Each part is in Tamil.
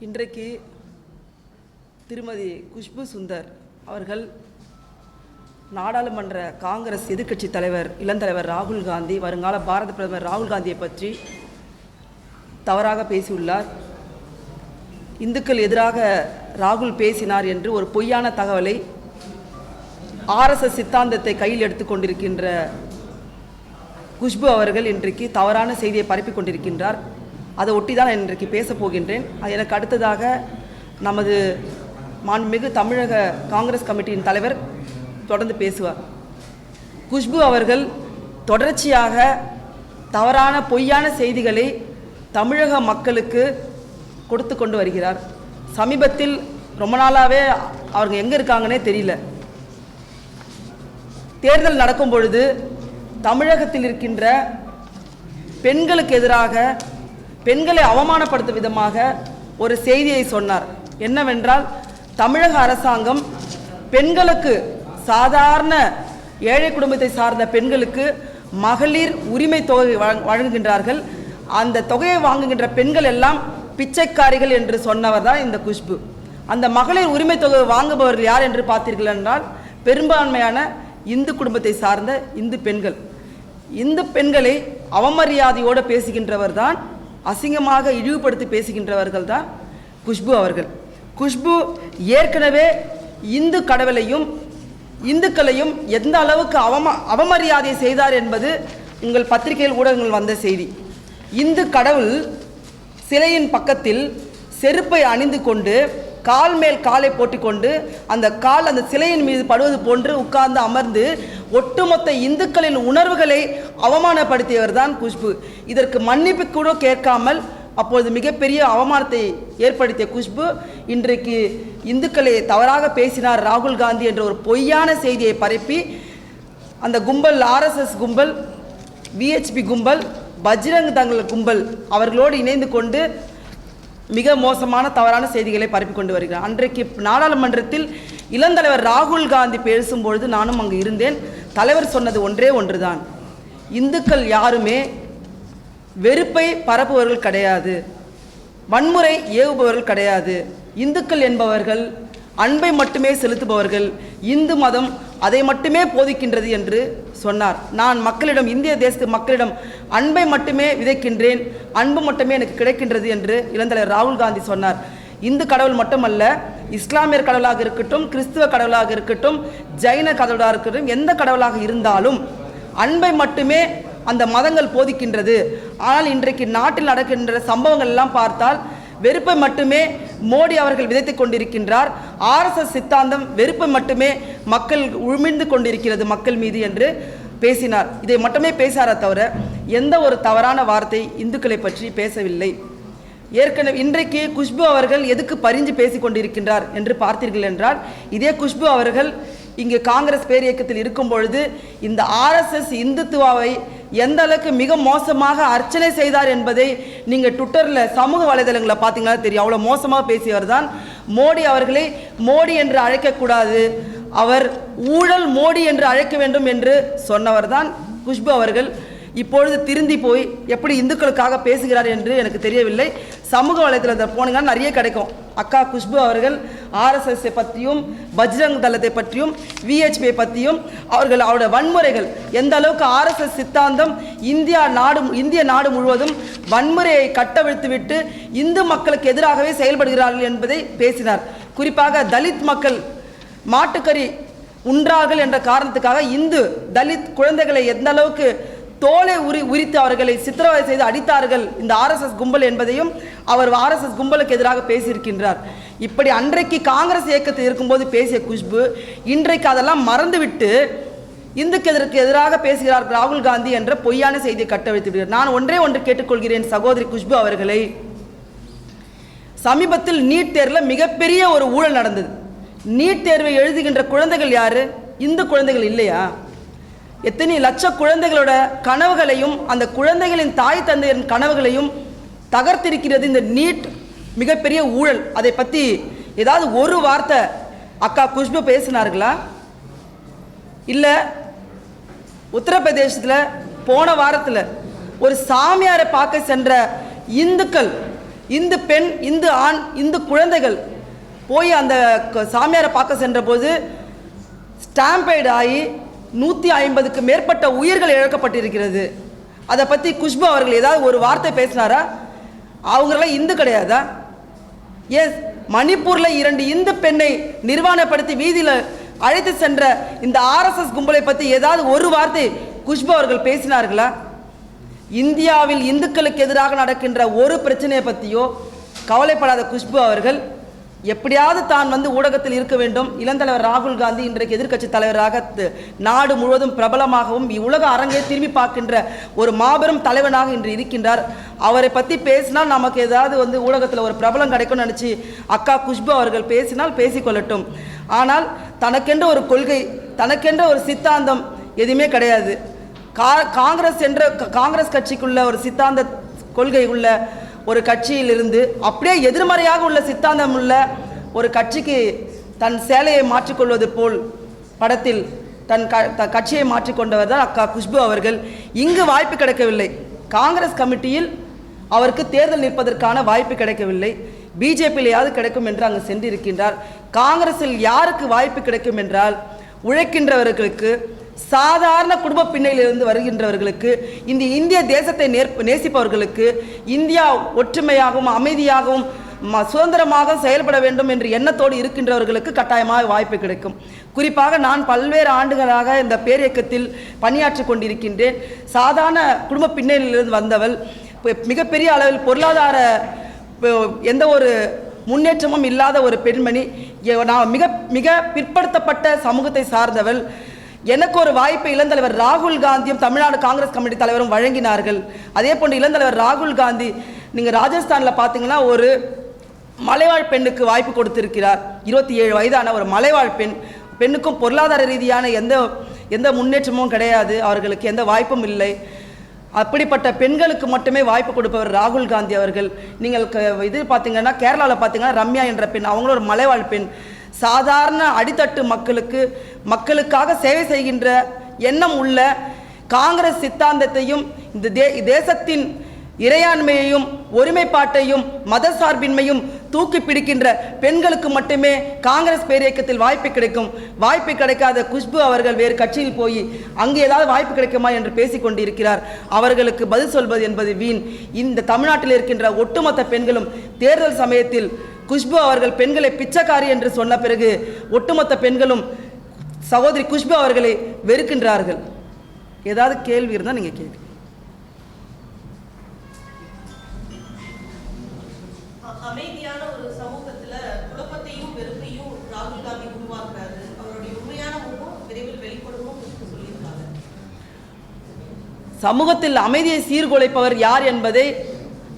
இன்றைக்கு திருமதி குஷ்பு சுந்தர் அவர்கள் நாடாளுமன்ற காங்கிரஸ் எதிர்க்கட்சி தலைவர் இளந்தலைவர் ராகுல் காந்தி, வருங்கால பாரத பிரதமர் ராகுல் காந்தியை பற்றி தவறாக பேசியுள்ளார். இந்துக்கள் எதிராக ராகுல் பேசினார் என்று ஒரு பொய்யான தகவலை ஆர்எஸ்எஸ் சித்தாந்தத்தை கையில் எடுத்துக்கொண்டிருக்கின்ற குஷ்பு அவர்கள் இன்றைக்கு தவறான செய்தியை பரப்பிக் கொண்டிருக்கின்றார். அதை ஒட்டி தான் நான் இன்றைக்கு பேசப் போகின்றேன். எனக்கு அடுத்ததாக நமது மாண்புமிகு தமிழக காங்கிரஸ் கமிட்டியின் தலைவர் தொடர்ந்து பேசுவார். குஷ்பு அவர்கள் தொடர்ச்சியாக தவறான பொய்யான செய்திகளை தமிழக மக்களுக்கு கொடுத்து கொண்டு வருகிறார். சமீபத்தில் ரொம்ப நாளாகவே அவங்க எங்கே இருக்காங்கன்னே தெரியல. தேர்தல் நடக்கும் பொழுது தமிழகத்தில் இருக்கின்ற பெண்களுக்கு எதிராக, பெண்களை அவமானப்படுத்தும் விதமாக ஒரு செய்தியை சொன்னார். என்னவென்றால், தமிழக அரசாங்கம் பெண்களுக்கு, சாதாரண ஏழை குடும்பத்தை சார்ந்த பெண்களுக்கு மகளிர் உரிமை தொகை வழங்குகின்றார்கள். அந்த தொகையை வாங்குகின்ற பெண்கள் எல்லாம் பிச்சைக்காரிகள் என்று சொன்னவர் தான் இந்த குஷ்பு. அந்த மகளிர் உரிமை தொகை வாங்குபவர்கள் யார் என்று பார்த்தீர்கள் என்றால், பெரும்பான்மையான இந்து குடும்பத்தை சார்ந்த இந்து பெண்கள். இந்து பெண்களை அவமரியாதையோடு பேசுகின்றவர் தான், அசிங்கமாக இழிவுபடுத்தி பேசுகின்றவர்கள் தான் குஷ்பு அவர்கள். குஷ்பு ஏற்கனவே இந்து கடவுளையும் இந்துக்களையும் எந்த அளவுக்கு அவமரியாதை செய்தார் என்பது உங்கள் பத்திரிகையில் ஊடகங்கள் வந்த செய்தி. இந்து கடவுள் சிலையின் பக்கத்தில் செருப்பை அணிந்து கொண்டு, கால் மேல் காலை போட்டிக்கொண்டு, அந்த கால் அந்த சிலையின் மீது படுவது போன்று உட்கார்ந்து அமர்ந்து ஒட்டுமொத்த இந்துக்களின் உணர்வுகளை அவமானப்படுத்தியவர் தான் குஷ்பு. இதற்கு மன்னிப்பு கூட கேட்காமல் அப்பொழுது மிகப்பெரிய அவமானத்தை ஏற்படுத்திய குஷ்பு இன்றைக்கு இந்துக்களை தவறாக பேசினார் ராகுல் காந்தி என்ற ஒரு பொய்யான செய்தியை பரப்பி, அந்த கும்பல், ஆர்எஸ்எஸ் கும்பல், விஹெச்பி கும்பல், பஜ்ரங் தங்கள் கும்பல் அவர்களோடு இணைந்து கொண்டு மிக மோசமான தவறான செய்திகளை பரப்பி கொண்டு வருகிறார். அன்றைக்கு நாடாளுமன்றத்தில் இளந்தலைவர் ராகுல் காந்தி பேசும்பொழுது நானும் அங்கு இருந்தேன். தலைவர் சொன்னது ஒன்றே ஒன்றுதான், இந்துக்கள் யாருமே வெறுப்பை பரப்புபவர்கள் கிடையாது, வன்முறை ஏவுபவர்கள் கிடையாது. இந்துக்கள் என்பவர்கள் அன்பை மட்டுமே செலுத்துபவர்கள், இந்து மதம் அதை மட்டுமே போதிக்கின்றது என்று சொன்னார். நான் மக்களிடம், இந்திய தேசத்து மக்களிடம் அன்பை மட்டுமே விதைக்கின்றேன், அன்பு மட்டுமே எனக்கு கிடைக்கின்றது என்று இளந்தலைவர் ராகுல் காந்தி சொன்னார். இந்து கடவுள் மட்டுமல்ல, இஸ்லாமியர் கடவுளாக இருக்கட்டும், கிறிஸ்துவ கடவுளாக இருக்கட்டும், ஜைன கடவுளாக இருக்கட்டும், எந்த கடவுளாக இருந்தாலும் அன்பை மட்டுமே அந்த மதங்கள் போதிக்கின்றது. ஆனால் இன்றைக்கு நாட்டில் நடக்கின்ற சம்பவங்கள் எல்லாம் பார்த்தால் வெறுப்பை மட்டுமே மோடி அவர்கள் விதைத்துக் கொண்டிருக்கின்றார். ஆர்எஸ்எஸ் சித்தாந்தம் வெறுப்பை மட்டுமே மக்கள் உமிழ்ந்து கொண்டிருக்கிறது மக்கள் மீது என்று பேசினார். இதை மட்டுமே பேசாரே தவிர எந்த ஒரு தவறான வார்த்தை இந்துக்களை பற்றி பேசவில்லை. ஏற்கனவே இன்றைக்கு குஷ்பு அவர்கள் எதுக்கு பரிஞ்சு பேசிக் கொண்டிருக்கின்றார் என்று பார்த்தீர்கள் என்றால், இதே குஷ்பு அவர்கள் இங்கு காங்கிரஸ் பேரியக்கத்தில் இருக்கும் பொழுது இந்த ஆர்எஸ்எஸ் இந்துத்துவாவை எந்த அளவுக்கு மிக மோசமாக அர்ச்சனை செய்தார் என்பதை நீங்கள் ட்விட்டரில், சமூக வலைதளங்களில் பார்த்தீங்கன்னா தெரியும். அவ்வளோ மோசமாக பேசியவர் தான். மோடி அவர்களை மோடி என்று அழைக்கக்கூடாது, அவர் ஊழல் மோடி என்று அழைக்க வேண்டும் என்று சொன்னவர் தான் குஷ்பு அவர்கள். இப்பொழுது திருந்தி போய் எப்படி இந்துக்களுக்காக பேசுகிறார் என்று எனக்கு தெரியவில்லை. சமூக வலைதளத்தில் போனீங்கன்னா நிறைய கிடைக்கும். அக்கா குஷ்பு அவர்கள் ஆர்எஸ்எஸ்ஸை பற்றியும், பஜ்ரங் தளத்தை பற்றியும், விஹெச்பியை பற்றியும், அவருடைய வன்முறைகள் எந்த அளவுக்கு ஆர்எஸ்எஸ் சித்தாந்தம் இந்திய நாடு முழுவதும் வன்முறையை கட்டவிழ்த்துவிட்டு இந்து மக்களுக்கு எதிராகவே செயல்படுகிறார்கள் என்பதை பேசினார். குறிப்பாக தலித் மக்கள் மாட்டுக்கறி உண்றார்கள் என்ற காரணத்துக்காக இந்து தலித் குழந்தைகளை எந்த அளவுக்கு தோலை உரித்து அவர்களை சித்திரவதை செய்து அடித்தார்கள் இந்த ஆர்எஸ்எஸ் கும்பல் என்பதையும் அவர் ஆர்எஸ்எஸ் கும்பலுக்கு எதிராக பேசியிருக்கின்றார். இப்படி அன்றைக்கு காங்கிரஸ் இயக்கத்தில் இருக்கும்போது பேசிய குஷ்பு இன்றைக்கு அதெல்லாம் மறந்துவிட்டு இந்துக்கு எதிராக பேசுகிறார் ராகுல் காந்தி என்ற பொய்யான செய்தியை கட்டவிழ்த்து விடுகிறார். நான் ஒன்றே ஒன்று கேட்டுக்கொள்கிறேன் சகோதரி குஷ்பு அவர்களை. சமீபத்தில் நீட் தேர்வில் மிகப்பெரிய ஒரு ஊழல் நடந்தது. நீட் தேர்வை எழுதுகின்ற குழந்தைகள் யாரு? இந்து குழந்தைகள் இல்லையா? எத்தனை லட்ச குழந்தைகளோட கனவுகளையும் அந்த குழந்தைகளின் தாய் தந்தையரின் கனவுகளையும் தகர்த்திருக்கிறது இந்த நீட் மிகப்பெரிய ஊழல். அதை பற்றி ஏதாவது ஒரு வார்த்தை அக்கா குஷ்பு பேசினார்களா? இல்லை உத்தரப்பிரதேசத்தில் போன வாரத்தில் ஒரு சாமியாரை பார்க்க சென்ற இந்துக்கள் இந்து பெண், இந்து ஆண், இந்து குழந்தைகள் போய் அந்த சாமியாரை பார்க்க சென்ற போது ஸ்டாம்பேட் ஆகி 150க்கு மேற்பட்ட உயிர்கள் இழக்கப்பட்டிருக்கிறது. அதை பற்றி குஷ்பு அவர்கள் ஏதாவது ஒரு வார்த்தை பேசினாரா? அவங்களெல்லாம் இந்து கிடையாதா? எஸ், மணிப்பூரில் 2 இந்து பெண்ணை நிர்வாணப்படுத்தி வீதியில் அழைத்து சென்ற இந்த ஆர்எஸ்எஸ் கும்பலை பற்றி ஏதாவது ஒரு வார்த்தை குஷ்பு அவர்கள் பேசினார்களா? இந்தியாவில் இந்துக்களுக்கு எதிராக நடக்கின்ற ஒரு பிரச்சனையை பற்றியோ கவலைப்படாத குஷ்பு அவர்கள் எப்படியாவது தான் ஊடகத்தில் இருக்க வேண்டும். இளந்தலைவர் ராகுல் காந்தி இன்றைக்கு எதிர்க்கட்சி தலைவராக நாடு முழுவதும் பிரபலமாகவும் உலக அரங்கை திரும்பி பார்க்கின்ற ஒரு மாபெரும் தலைவனாக இன்று இருக்கின்றார். அவரை பற்றி பேசினால் நமக்கு ஏதாவது ஊடகத்தில் ஒரு பிரபலம் கிடைக்கும்னு நினச்சி அக்கா குஷ்பு அவர்கள் பேசினால் பேசிக்கொள்ளட்டும். ஆனால் தனக்கென்ற ஒரு கொள்கை, தனக்கென்ற ஒரு சித்தாந்தம் எதுவுமே கிடையாது. காங்கிரஸ் கட்சிக்குள்ள ஒரு சித்தாந்த கொள்கை உள்ள ஒரு கட்சியிலிருந்து அப்படியே எதிர்மறையாக உள்ள சித்தாந்தம் உள்ள ஒரு கட்சிக்கு தன் சேலையை மாற்றிக்கொள்வது போல் படத்தில் தன் கட்சியை மாற்றிக்கொண்டவர் தான் அக்கா குஷ்பு அவர்கள். இங்கு வாய்ப்பு கிடைக்கவில்லை. காங்கிரஸ் கமிட்டியில் அவருக்கு தேர்தல் நிற்பதற்கான வாய்ப்பு கிடைக்கவில்லை. பிஜேபியிலேயாவது கிடைக்கும் என்று அங்கு சென்றிருக்கின்றார். காங்கிரஸில் யாருக்கு வாய்ப்பு கிடைக்கும் என்றால் உழைக்கின்றவர்களுக்கு, சாதாரண குடும்ப பின்னணியிலிருந்து வருகின்றவர்களுக்கு, இந்த இந்திய தேசத்தை நேசிப்பவர்களுக்கு, இந்தியா ஒற்றுமையாகவும் அமைதியாகவும் சுதந்திரமாக செயல்பட வேண்டும் என்ற எண்ணத்தோடு இருக்கின்றவர்களுக்கு கட்டாயமாக வாய்ப்பு கிடைக்கும். குறிப்பாக நான் பல்வேறு ஆண்டுகளாக இந்த பேரியக்கத்தில் பணியாற்றி கொண்டிருக்கின்றேன். சாதாரண குடும்ப பின்னணியிலிருந்து வந்தவள், மிகப்பெரிய அளவில் பொருளாதார எந்த ஒரு முன்னேற்றமும் இல்லாத ஒரு பெண்மணி, நான் மிக மிக பிற்படுத்தப்பட்ட சமூகத்தை சார்ந்தவள். எனக்கு ஒரு வாய்ப்பை இளந்தலைவர் ராகுல் காந்தியும் தமிழ்நாடு காங்கிரஸ் கமிட்டி தலைவரும் வழங்கினார்கள். அதே போன்று இளந்தலைவர் ராகுல் காந்தி நீங்கள் ராஜஸ்தானில் பார்த்தீங்கன்னா ஒரு மலைவாழ் பெண்ணுக்கு வாய்ப்பு கொடுத்திருக்கிறார். 27 வயதான ஒரு மலைவாழ் பெண்ணுக்கும் பொருளாதார ரீதியான எந்த முன்னேற்றமும் கிடையாது, அவர்களுக்கு எந்த வாய்ப்பும் இல்லை. அப்படிப்பட்ட பெண்களுக்கு மட்டுமே வாய்ப்பு கொடுப்பவர் ராகுல் காந்தி அவர்கள். நீங்கள் இது பார்த்தீங்கன்னா கேரளாவில் பார்த்தீங்கன்னா ரம்யா என்ற பெண், அவங்களும் ஒரு மலைவாழ் பெண். சாதாரண அடித்தட்டு மக்களுக்காக சேவை செய்கின்ற எண்ணம் உள்ள, காங்கிரஸ் சித்தாந்தத்தையும் இந்த தேசத்தின் இறையாண்மையையும் ஒருமைப்பாட்டையும் மதசார்பின்மையும் தூக்கி பிடிக்கின்ற பெண்களுக்கு மட்டுமே காங்கிரஸ் பேரியக்கத்தில் வாய்ப்பு கிடைக்கும். வாய்ப்பு கிடைக்காத குஷ்பு அவர்கள் வேறு கட்சியில் போய் அங்கு ஏதாவது வாய்ப்பு கிடைக்குமா என்று பேசிக்கொண்டிருக்கிறார். அவர்களுக்கு பதில் சொல்வது என்பது வீண். இந்த தமிழ்நாட்டில் இருக்கின்ற ஒட்டுமொத்த பெண்களும் தேர்தல் சமயத்தில் குஷ்பு அவர்கள் பெண்களை பிச்சைக்காரி என்று சொன்ன பிறகு ஒட்டுமொத்த பெண்களும் சகோதரி குஷ்பு அவர்களை வெறுக்கின்றார்கள். ஏதாவது கேள்வி இருந்தால் நீங்கள் கேள்வி. அமைதியான ஒரு சமூகத்துல குழப்பத்தையும் வெறுப்பையும் ராகுல் காந்தி உருவாக்குறாரு. அவருடைய உண்மையான முகம் விரைவில் வெளிப்படுமோ சொல்லியிருக்காங்க. சமூகத்தில் அமைதியை சீர்குலைப்பவர் யார் என்பதை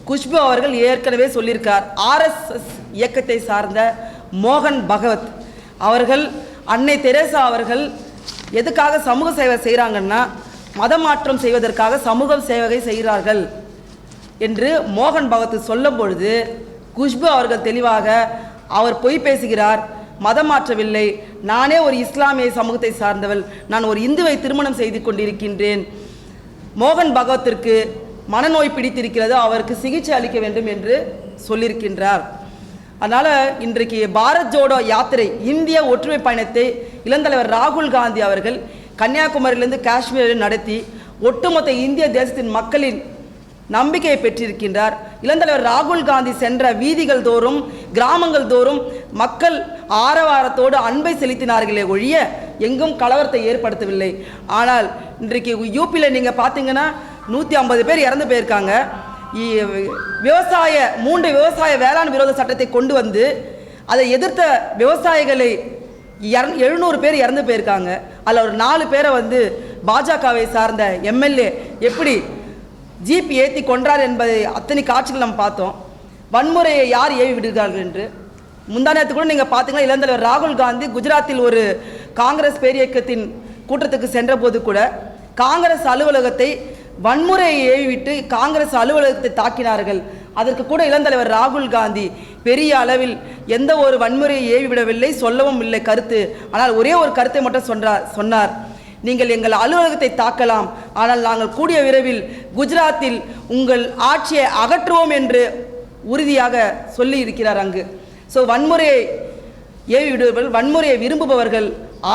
குஷ்பு அவர்கள் ஏற்கனவே சொல்லியிருக்கார். ஆர்எஸ்எஸ் இயக்கத்தை சார்ந்த மோகன் பகவத் அவர்கள், அன்னை தெரேசா அவர்கள் எதுக்காக சமூக சேவை செய்கிறாங்கன்னா மதமாற்றம் செய்வதற்காக சமூக சேவை செய்கிறார்கள் என்று மோகன் பகவத் சொல்லும் பொழுது குஷ்பு அவர்கள் தெளிவாக அவர் பொய் பேசுகிறார், மதம் மாற்றவில்லை, நானே ஒரு இஸ்லாமிய சமூகத்தை சார்ந்தவள், நான் ஒரு இந்துவை திருமணம் செய்து கொண்டிருக்கின்றேன், மோகன் பகவத்திற்கு மனநோய் பிடித்திருக்கிறது, அவருக்கு சிகிச்சை அளிக்க வேண்டும் என்று சொல்லியிருக்கின்றார். அதனால் இன்றைக்கு பாரத் ஜோடோ யாத்திரை இந்திய ஒற்றுமை பயணத்தை இளந்தலைவர் ராகுல் காந்தி அவர்கள் கன்னியாகுமரியிலிருந்து காஷ்மீரில் நடத்தி ஒட்டுமொத்த இந்திய தேசத்தின் மக்களின் நம்பிக்கையை பெற்றிருக்கின்றார். இளந்தலைவர் ராகுல் காந்தி சென்ற வீதிகள் தோறும் கிராமங்கள் தோறும் மக்கள் ஆரவாரத்தோடு அன்பை செலுத்தினார்களே ஒழிய எங்கும் கலவரத்தை ஏற்படுத்தவில்லை. ஆனால் இன்றைக்கு யூபியில் நீங்கள் பார்த்தீங்கன்னா 150 பேர் இறந்து போயிருக்காங்க. 3 விவசாய வேளாண் விரோத சட்டத்தை கொண்டு வந்து அதை எதிர்த்த விவசாயிகளை 700 பேர் இறந்து போயிருக்காங்க. அதில் ஒரு 4 பேரை பாஜகவை சார்ந்த எம்எல்ஏ எப்படி ஜீப் ஏற்றி கொன்றார் என்பதை அத்தனை காட்சிகள் நம்ம பார்த்தோம். வன்முறையை யார் ஏவி விடுகிறார்கள் என்று முந்தானத்து கூட நீங்கள் பார்த்தீங்கன்னா இளந்தலைவர் ராகுல் காந்தி குஜராத்தில் ஒரு காங்கிரஸ் பேரியக்கத்தின் கூட்டத்துக்கு சென்ற போது கூட காங்கிரஸ் அலுவலகத்தை வன்முறையை ஏவிவிட்டு காங்கிரஸ் அலுவலகத்தை தாக்கினார்கள். அதற்கு கூட இளந்தலைவர் ராகுல் காந்தி பெரிய அளவில் எந்த ஒரு வன்முறையை ஏவிவிடவில்லை, சொல்லவும் இல்லை கருத்து. ஆனால் ஒரே ஒரு கருத்தை மட்டும் சொன்னார், நீங்கள் எங்கள் அலுவலகத்தை தாக்கலாம், ஆனால் நாங்கள் கூடிய விரைவில் குஜராத்தில் உங்கள் ஆட்சியை அகற்றுவோம் என்று உறுதியாக சொல்லி இருக்கிறார் அங்கு. ஸோ வன்முறையை ஏவிடுபவர்கள், வன்முறையை விரும்புபவர்கள்,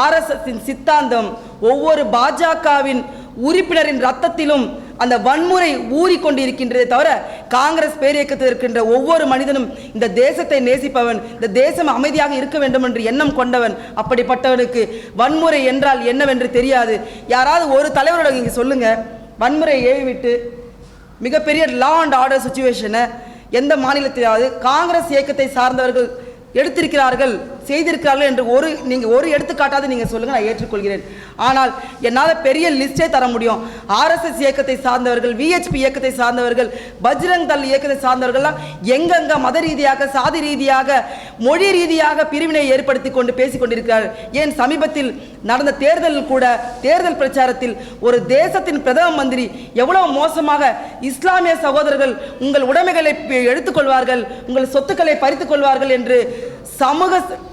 ஆர்எஸ்எஸின் சித்தாந்தம் ஒவ்வொரு பாஜகவின் உறுப்பினரின் ரத்தத்திலும் அந்த வன்முறை ஊறிக்கொண்டிருக்கின்றதே தவிர காங்கிரஸ் பேரியக்கத்தில் இருக்கின்ற ஒவ்வொரு மனிதனும் இந்த தேசத்தை நேசிப்பவன், இந்த தேசம் அமைதியாக இருக்க வேண்டும் என்று எண்ணம் கொண்டவன். அப்படிப்பட்டவனுக்கு வன்முறை என்றால் என்னவென்று தெரியாது. யாராவது ஒரு தலைவரோட இங்கே சொல்லுங்க, வன்முறையை ஏவிவிட்டு மிகப்பெரிய லா அண்ட் ஆர்டர் சுச்சுவேஷனை எந்த மாநிலத்திலாவது காங்கிரஸ் இயக்கத்தை சார்ந்தவர்கள் எடுத்திருக்கிறார்கள், செய்திருக்கிறார்கள் என்று நீங்கள் ஒரு எடுத்துக்காட்டாவது நீங்கள் சொல்லுங்கள், நான் ஏற்றுக்கொள்கிறேன். ஆனால் என்னால் பெரிய லிஸ்டே தர முடியும். ஆர்எஸ்எஸ் இயக்கத்தை சார்ந்தவர்கள், விஹெச்பி இயக்கத்தை சார்ந்தவர்கள், பஜ்ரங் தள் இயக்கத்தை சார்ந்தவர்கள்லாம் எங்கெங்க மத ரீதியாக, சாதி ரீதியாக, மொழி ரீதியாக பிரிவினை ஏற்படுத்தி கொண்டு பேசிக் கொண்டிருக்கிறார்கள். ஏன் சமீபத்தில் நடந்த தேர்தலில் கூட, தேர்தல் பிரச்சாரத்தில் ஒரு தேசத்தின் பிரதம மந்திரி எவ்வளவு மோசமாக இஸ்லாமிய சகோதரர்கள் உங்கள் உடைமைகளை எடுத்துக்கொள்வார்கள், உங்கள் சொத்துக்களை பறித்துக் கொள்வார்கள் என்று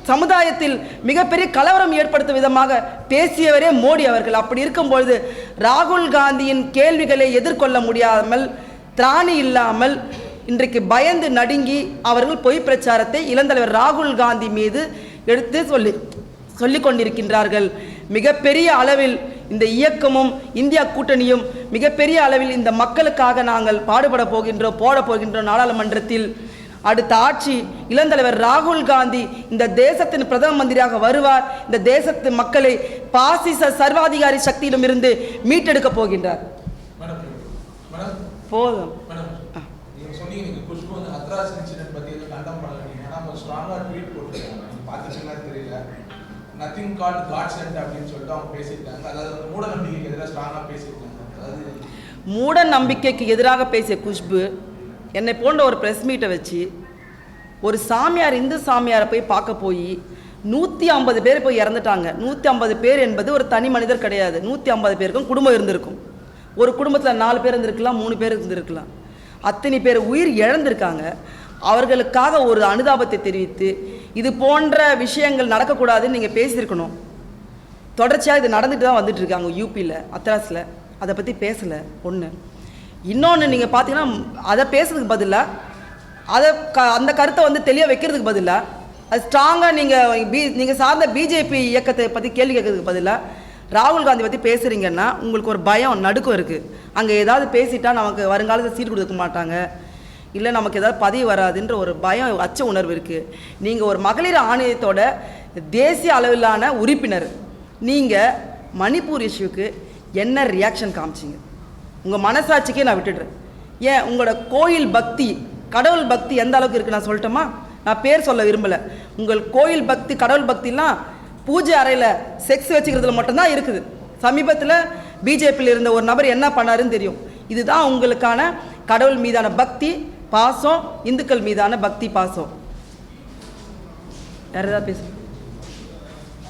சமுதாயத்தில் மிகப்பெரிய கலவரம் ஏற்படுத்தும் விதமாக பேசியவரே மோடி அவர்கள். அப்படி இருக்கும்பொழுது ராகுல் காந்தியின் கேள்விகளை எதிர்கொள்ள முடியாமல், திராணி இல்லாமல், இன்றைக்கு பயந்து நடுங்கி அவர்கள் பொய் பிரச்சாரத்தை இளந்தலைவர் ராகுல் காந்தி மீது எடுத்து சொல்லிக் கொண்டிருக்கின்றார்கள். மிகப்பெரிய அளவில் இந்த இயக்கமும் இந்தியா கூட்டணியும் மிகப்பெரிய அளவில் இந்த மக்களுக்காக நாங்கள் பாடுபட போகின்றோம். நாடாளுமன்றத்தில் அடுத்த ஆட்சி இளந்தலைவர் ராகுல் காந்தி இந்த தேசத்தின் பிரதம மந்திரியாக வருவார். இந்த தேசத்து மக்களை பாசிச சர்வாதிகாரி சக்தியிடம் இருந்து மீட்டெடுக்க போகின்றார். போதும். மூட நம்பிக்கைக்கு எதிராக பேசிய குஷ்பு என்னை போன்ற ஒரு ப்ரெஸ் மீட்டை வச்சு ஒரு சாமியார், இந்து சாமியாரை போய் பார்க்க போய் 150 பேர் போய் இறந்துட்டாங்க. 150 பேர் என்பது ஒரு தனி மனிதர் கிடையாது. 150 பேருக்கும் குடும்பம் இருந்திருக்கும். ஒரு குடும்பத்தில் 4 பேர் இருந்திருக்கலாம், 3 பேர் இருந்திருக்கலாம். அத்தனை பேர் உயிர் இழந்திருக்காங்க. அவர்களுக்காக ஒரு அனுதாபத்தை தெரிவித்து இது போன்ற விஷயங்கள் நடக்கக்கூடாதுன்னு நீங்கள் பேசியிருக்கணும். தொடர்ச்சியாக இது நடந்துட்டு தான் வந்துட்டு இருக்காங்க. யூபியில் அத்ராஸில் அதை பற்றி பேசலை. ஒன்று. இன்னொன்று, நீங்கள் பார்த்தீங்கன்னா அதை பேசுறதுக்கு பதிலாக அந்த கருத்தை தெளிவாக வைக்கிறதுக்கு பதிலாக அது ஸ்ட்ராங்காக நீங்கள் சார்ந்த பிஜேபி இயக்கத்தை பற்றி கேள்வி கேட்கறதுக்கு பதிலாக ராகுல் காந்தி பற்றி பேசுகிறீங்கன்னா உங்களுக்கு ஒரு பயம், நடுக்கம் இருக்குது. அங்கே ஏதாவது பேசிட்டா நமக்கு வருங்காலத்தில் சீட் கொடுக்க மாட்டாங்க, இல்லை நமக்கு ஏதாவது பதவி வராதுன்ற ஒரு பயம், அச்ச உணர்வு இருக்குது. நீங்கள் ஒரு மகளிர் ஆணையத்தோட தேசிய அளவிலான உறுப்பினர், நீங்கள் மணிப்பூர் இஷ்யூக்கு என்ன ரியாக்ஷன் காமிச்சிங்க? உங்கள் மனசாட்சிக்கே நான் விட்டுடுறேன். ஏன் உங்களோட கோயில் பக்தி, கடவுள் பக்தி எந்த அளவுக்கு இருக்குது நான் சொல்லட்டுமா? நான் பேர் சொல்ல விரும்பலை. உங்கள் கோயில் பக்தி, கடவுள் பக்திலாம் பூஜை அறையில் செக்ஸ் வச்சுக்கிறதுல மட்டும்தான் இருக்குது. சமீபத்தில் பிஜேபியில் இருந்த ஒரு நபர் என்ன பண்ணாருன்னு தெரியும். இதுதான் உங்களுக்கான கடவுள் மீதான பக்தி பாசம், இந்துக்கள் மீதான பக்தி பாசம். வேறு ஏதாவது பேச